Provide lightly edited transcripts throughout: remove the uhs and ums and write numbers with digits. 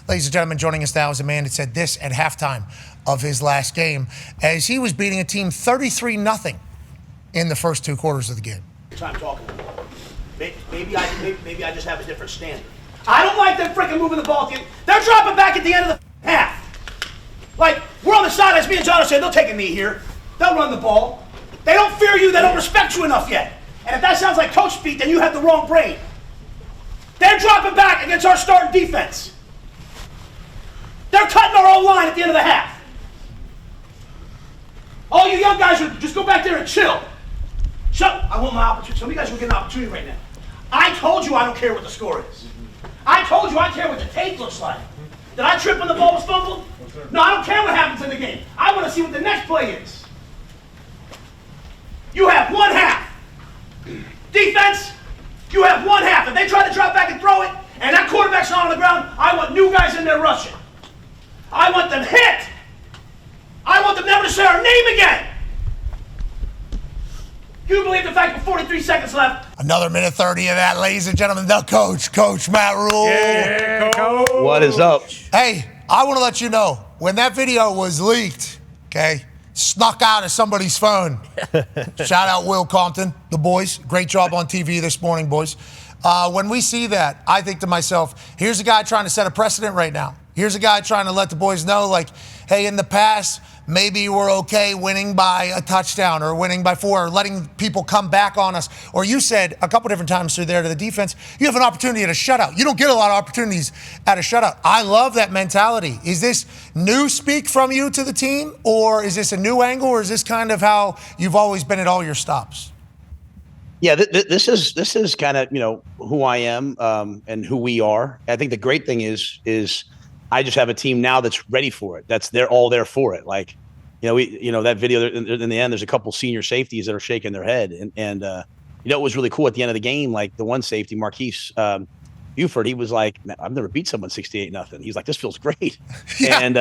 Ladies and gentlemen, joining us now is a man that said this at halftime of his last game as he was beating a team 33-0 in the first 2 quarters of the game. Time talking. Maybe I just have a different standard. I don't like them freaking moving the ball. They're dropping back at the end of the half. Like, we're on the sidelines, me and John are saying, they'll take a knee here. They'll run the ball. They don't fear you. They don't respect you enough yet. And if that sounds like coach speak, then you have the wrong brain. They're dropping back against our starting defense. They're cutting our own line at the end of the half. All you young guys, just go back there and chill. I want my opportunity. Some of you guys will get an opportunity right now. I told you I don't care what the score is. I told you I care what the tape looks like. Did I trip when the ball was fumbled? No, I don't care what happens in the game. I want to see what the next play is. You have 1 half. Defense, you have 1 half. If they try to drop back and throw it, and that quarterback's not on the ground, I want new guys in there rushing. I want them hit. I want them never to say our name again. Can you believe the fact with 43 seconds left? Another minute 30 of that, ladies and gentlemen. The Coach Matt Rhule. Yeah, Coach. What is up? Hey, I want to let you know, when that video was leaked, okay, snuck out of somebody's phone. Shout out Will Compton, the boys. Great job on TV this morning, boys. When we see that, I think to myself, here's a guy trying to set a precedent right now. Here's a guy trying to let the boys know, like, hey, in the past, maybe we're okay winning by a touchdown or winning by 4 or letting people come back on us. Or you said a couple different times through there to the defense, you have an opportunity at a shutout. You don't get a lot of opportunities at a shutout. I love that mentality. Is this new speak from you to the team, or is this a new angle, or is this kind of how you've always been at all your stops? Yeah, this is kind of, who I am and who we are. I think the great thing is I just have a team now that's ready for it. They're all there for it. Like, that video in the end, there's a couple senior safeties that are shaking their head. And it was really cool at the end of the game. Like the one safety, Marquise Buford, he was like, I've never beat someone 68-0. He's like, this feels great. Yeah. And,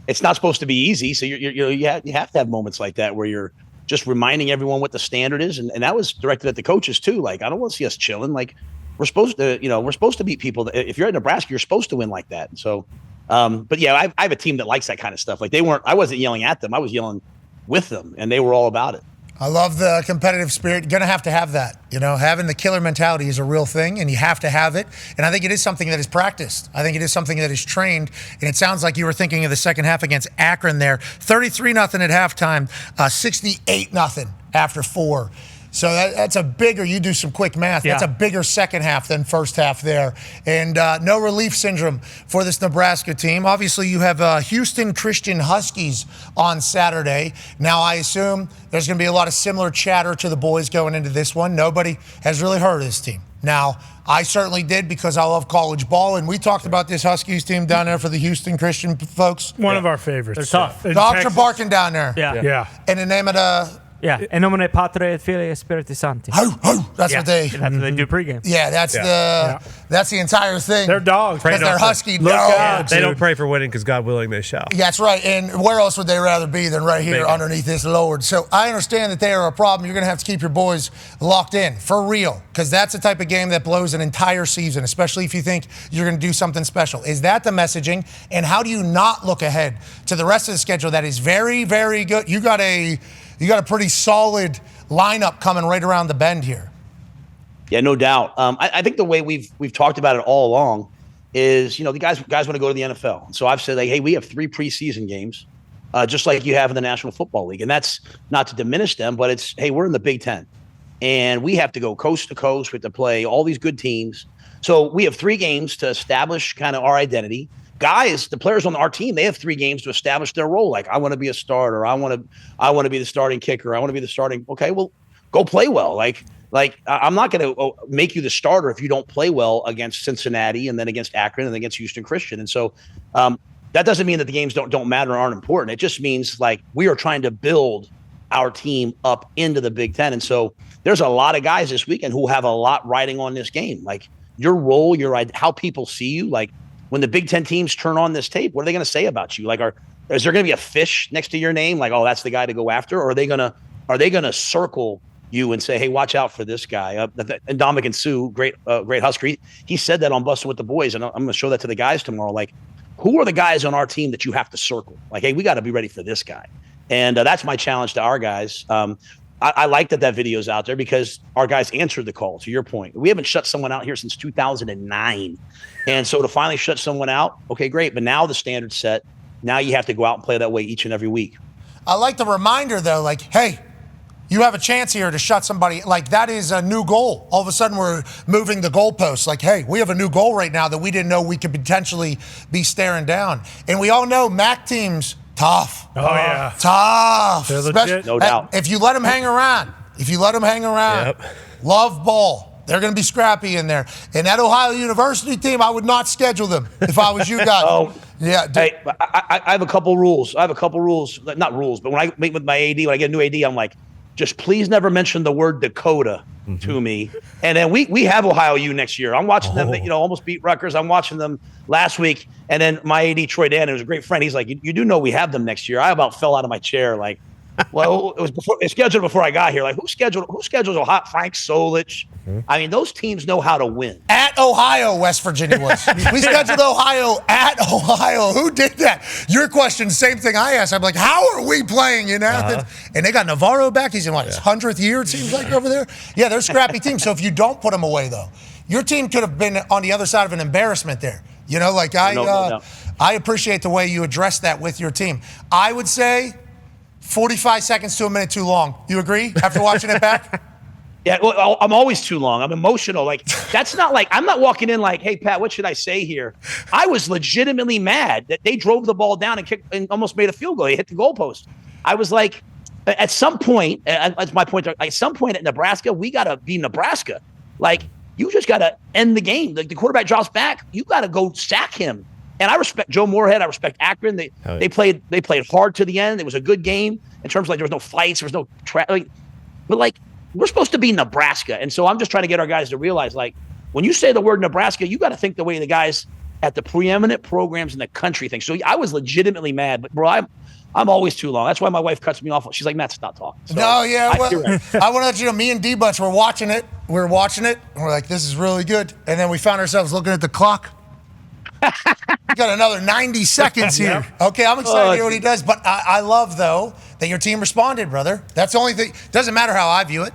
it's not supposed to be easy. So you have to have moments like that where you're just reminding everyone what the standard is. And that was directed at the coaches too. Like, I don't want to see us chilling. Like, we're supposed to beat people. If you're at Nebraska, you're supposed to win like that. And so, but yeah, I have a team that likes that kind of stuff. Like I wasn't yelling at them. I was yelling with them, and they were all about it. I love the competitive spirit. You're going to have that. Having the killer mentality is a real thing, and you have to have it. And I think it is something that is practiced. I think it is something that is trained. And it sounds like you were thinking of the second half against Akron there. 33-0 at halftime, 68-0 after 4. So that's a bigger, you do some quick math, that's a bigger second half than first half there. And no relief syndrome for this Nebraska team. Obviously, you have Houston Christian Huskies on Saturday. Now, I assume there's going to be a lot of similar chatter to the boys going into this one. Nobody has really heard of this team. Now, I certainly did because I love college ball, and we talked about this Huskies team down there for the Houston Christian folks. One of our favorites. They're tough. Dogs are barking down there. Yeah. In the name of the... Yeah, in nomine Patri et Filii et Spiritus Sancti. That's what they do pregame. Yeah, that's the entire thing. They're dogs. Because they're husky dogs. They don't pray for winning because God willing they shall. Yeah, that's right. And where else would they rather be than right here underneath this Lord? So I understand that they are a problem. You're going to have to keep your boys locked in for real, because that's the type of game that blows an entire season, especially if you think you're going to do something special. Is that the messaging? And how do you not look ahead to the rest of the schedule that is very, very good? You got a pretty solid lineup coming right around the bend here. Yeah, no doubt. I think the way we've talked about it all along is, the guys want to go to the NFL. So I've said, like, hey, we have 3 preseason games, just like you have in the National Football League. And that's not to diminish them, but it's, hey, we're in the Big Ten. And we have to go coast to coast. We have to play all these good teams. So we have 3 games to establish kind of our identity. Guys, the players on our team, they have 3 games to establish their role. Like, I want to be a starter. I want to be the starting kicker. I want to be the starting. Okay, well, go play well. Like I'm not going to make you the starter if you don't play well against Cincinnati and then against Akron and then against Houston Christian. And so that doesn't mean that the games don't matter or aren't important. It just means, like, we are trying to build our team up into the Big Ten. And so there's a lot of guys this weekend who have a lot riding on this game. Like, your role, how people see you, like, when the Big Ten teams turn on this tape, what are they going to say about you? Like, is there going to be a fish next to your name? Like, oh, that's the guy to go after? Or are they going to circle you and say, hey, watch out for this guy. And Dominic and Sue, great Husker, he said that on Bustin' with the Boys, and I'm going to show that to the guys tomorrow. Like, who are the guys on our team that you have to circle? Like, hey, we got to be ready for this guy. And that's my challenge to our guys. I like that video's out there because our guys answered the call, to your point. We haven't shut someone out here since 2009. And so to finally shut someone out, okay, great. But now the standard's set. Now you have to go out and play that way each and every week. I like the reminder, though, like, hey, you have a chance here to shut somebody. Like, that is a new goal. All of a sudden, we're moving the goalposts. Like, hey, we have a new goal right now that we didn't know we could potentially be staring down. And we all know MAC teams, tough. Oh, yeah. Tough. They're legit. No doubt. If you let them hang around, Yep. love ball. They're going to be scrappy in there. And that Ohio University team, I would not schedule them if I was you guys. Yeah. Hey, I have a couple rules. Not rules, but when I meet with my AD, when I get a new AD, I'm like, just please never mention the word Dakota to me. And then we have Ohio U next year. I'm watching them, almost beat Rutgers. I'm watching them last week. And then my AD, Troy Dan, who's a great friend, he's like, you do know we have them next year. I about fell out of my chair. Like, well, it's scheduled before I got here. Like, who schedules Ohio? Frank Solich. I mean, those teams know how to win. At Ohio, West Virginia was. We scheduled Ohio at Ohio. Who did that? Your question, same thing I asked. I'm like, how are we playing in Athens? And they got Navarro back. He's in his 100th year, it seems like, over there. Yeah, they're a scrappy team. So if you don't put them away, though, your team could have been on the other side of an embarrassment there. I appreciate the way you addressed that with your team. I would say 45 seconds to a minute too long. You agree after watching it back? Yeah, well, I'm always too long. I'm emotional. Like, that's not like, I'm not walking in like, hey, Pat, what should I say here? I was legitimately mad that they drove the ball down and kicked and almost made a field goal. They hit the goalpost. I was like, at some point, that's my point. At some point at Nebraska, we got to be Nebraska. Like, you just got to end the game. Like, the quarterback drops back. You got to go sack him. And I respect Joe Moorhead. I respect Akron. They played hard to the end. It was a good game in terms of, like, there was no fights. There was no but, like, we're supposed to be Nebraska. And so I'm just trying to get our guys to realize, like, when you say the word Nebraska, you got to think the way the guys at the preeminent programs in the country think. So I was legitimately mad. But, bro, I'm always too long. That's why my wife cuts me off. She's like, Matt, stop talking. So, I want to let you know, me and D-Bunch were watching it. And we're like, this is really good. And then we found ourselves looking at the clock. We got another 90 seconds here. Okay, I'm excited to hear what he does. But I love, though, that your team responded, brother. That's the only thing. Doesn't matter how I view it.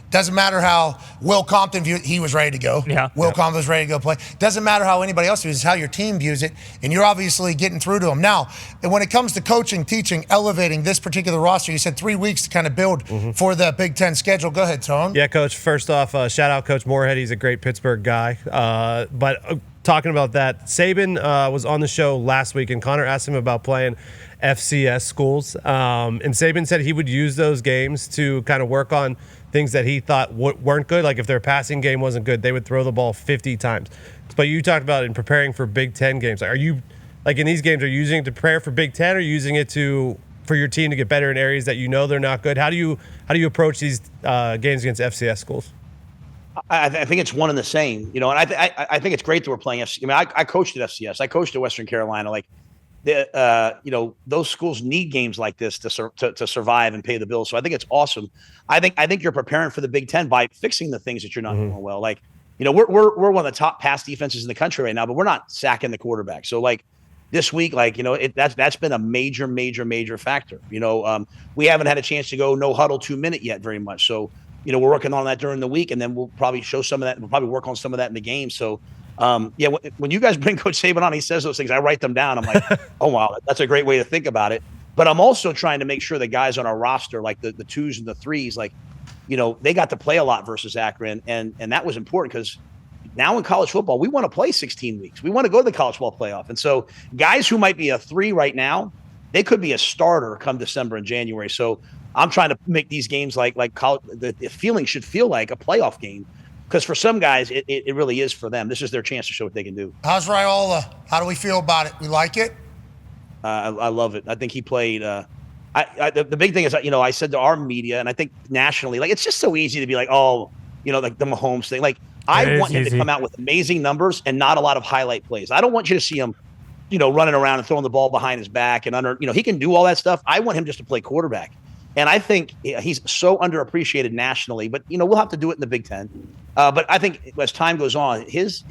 Doesn't matter how Will Compton viewed it. He was ready to go. Yeah. Will Compton was ready to go play. Doesn't matter how anybody else views it. It's how your team views it. And you're obviously getting through to them. Now, when it comes to coaching, teaching, elevating this particular roster, you said 3 weeks to kind of build for the Big Ten schedule. Go ahead, Tone. Yeah, Coach. First off, shout out Coach Moorhead. He's a great Pittsburgh guy. But talking about that, Saban was on the show last week, and Connor asked him about playing FCS schools. And Saban said he would use those games to kind of work on things that he thought weren't good. Like if their passing game wasn't good, they would throw the ball 50 times. But you talked about in preparing for Big Ten games. Are you, like in these games, are you using it to prepare for Big Ten, or are you using it for your team to get better in areas that you know they're not good? How do you approach these games against FCS schools? I think it's one and the same, and I think it's great that we're playing FCS. I mean, I coached at FCS. I coached at Western Carolina. Like, those schools need games like this to survive and pay the bills. So I think it's awesome. I think you're preparing for the Big Ten by fixing the things that you're not doing well. Like, we're one of the top pass defenses in the country right now, but we're not sacking the quarterback. So like this week, like, that's been a major factor. We haven't had a chance to go no huddle 2 minute yet very much. So, we're working on that during the week, and then we'll probably show some of that. We'll probably work on some of that in the game. So, when you guys bring Coach Saban on, he says those things, I write them down. I'm like, oh, wow, that's a great way to think about it. But I'm also trying to make sure the guys on our roster, like the twos and the threes, like, they got to play a lot versus Akron. And that was important because now in college football, we want to play 16 weeks. We want to go to the college football playoff. And so guys who might be a 3 right now, they could be a starter come December and January. So I'm trying to make these games like college. The feeling should feel like a playoff game. Because for some guys, it really is for them. This is their chance to show what they can do. How's Raiola? How do we feel about it? We like it? I love it. I think he played. The big thing is, I said to our media, and I think nationally, like, it's just so easy to be like, like the Mahomes thing. Like, I want him to come out with amazing numbers and not a lot of highlight plays. I don't want you to see him, running around and throwing the ball behind his back and under. He can do all that stuff. I want him just to play quarterback. And I think he's so underappreciated nationally, but we'll have to do it in the Big Ten. But I think as time goes on, he's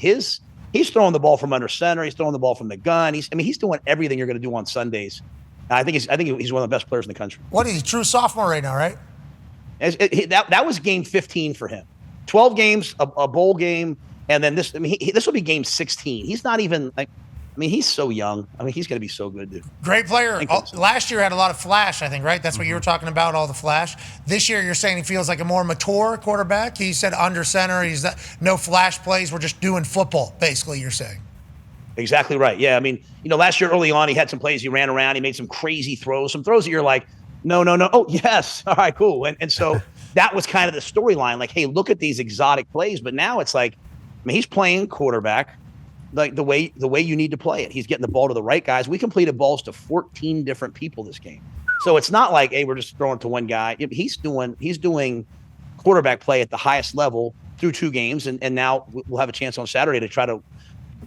throwing the ball from under center. He's throwing the ball from the gun. He's doing everything you're going to do on Sundays. I think he's one of the best players in the country. What is he? True sophomore right now, right? That was game 15 for him. 12 games, a bowl game, and then this. This will be game 16. He's not even he's so young. He's going to be so good, dude. Great player. Last year had a lot of flash, I think, right? That's what you were talking about, all the flash. This year you're saying he feels like a more mature quarterback. He said under center. He's no flash plays. We're just doing football, basically, you're saying. Exactly right. Yeah, last year early on, he had some plays. He ran around. He made some crazy throws. Some throws that you're like, no. Oh, yes. All right, cool. And so that was kind of the storyline. Like, hey, look at these exotic plays. But now it's like, he's playing quarterback like the way you need to play it. He's getting the ball to the right guys. We completed balls to 14 different people this game. So it's not like, hey, we're just throwing it to one guy. He's doing quarterback play at the highest level through 2 games. And now we'll have a chance on Saturday to try to,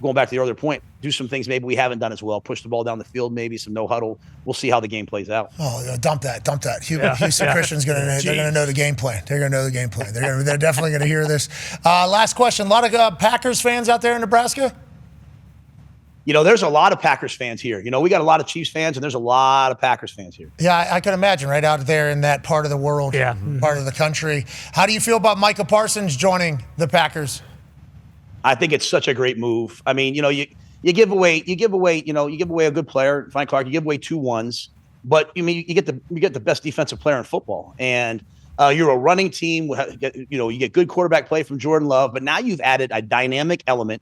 going back to the earlier point, do some things maybe we haven't done as well. Push the ball down the field, maybe some no huddle. We'll see how the game plays out. Oh, dump that. Houston Christian's they're going to know the game plan. They're going to know the game plan. They're definitely going to hear this. Last question. A lot of Packers fans out there in Nebraska? There's a lot of Packers fans here. We got a lot of Chiefs fans, and there's a lot of Packers fans here. Yeah, I can imagine right out there in that part of the world, part of the country. How do you feel about Micah Parsons joining the Packers? I think it's such a great move. You give away a good player, Frank Clark. You give away 2 ones, but you get the best defensive player in football, and you're a running team. You get good quarterback play from Jordan Love, but now you've added a dynamic element.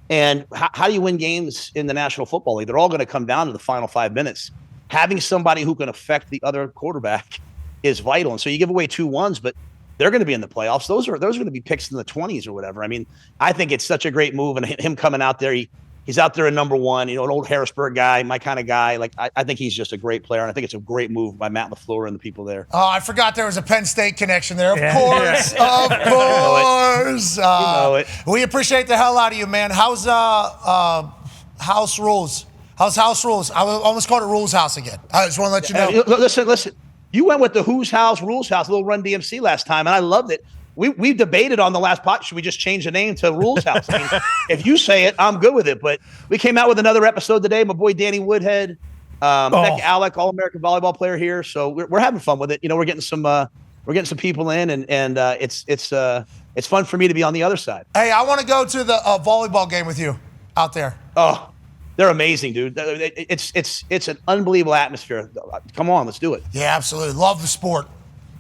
And how do you win games in the National Football League? They're all going to come down to the final 5 minutes. Having somebody who can affect the other quarterback is vital. And so you give away 2 ones, but they're going to be in the playoffs. Those are going to be picks in the 20s or whatever. I think it's such a great move, and him coming out there, he's out there in number 1, an old Harrisburg guy, my kind of guy. Like I think he's just a great player, and I think it's a great move by Matt LaFleur and the people there. Oh, I forgot there was a Penn State connection there. Of course. You know it. We appreciate the hell out of you, man. How's House Rules? How's House Rules? I almost called it Rules House again. I just want to let you know. Listen. You went with the Who's House, Rules House, little Run DMC last time, and I loved it. We debated on the last pod, should we just change the name to Rules House? If you say it, I'm good with it. But we came out with another episode today. My boy Danny Woodhead, Beck Alec, All-American volleyball player here. So we're having fun with it. We're getting some people in, and it's fun for me to be on the other side. Hey, I want to go to the volleyball game with you out there. Oh, they're amazing, dude. It's an unbelievable atmosphere. Come on, let's do it. Yeah, absolutely. Love the sport.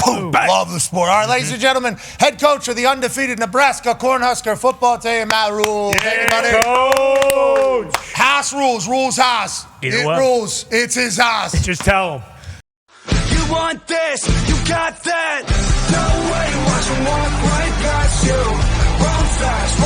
Boom, love the sport. All right, ladies and gentlemen, head coach of the undefeated Nebraska Cornhusker football team, Matt Rhule. Coach! House rules, Rules House. It rules. It's his house. Just tell him. You want this, you got that. No way, watch him walk right past you. Run fast,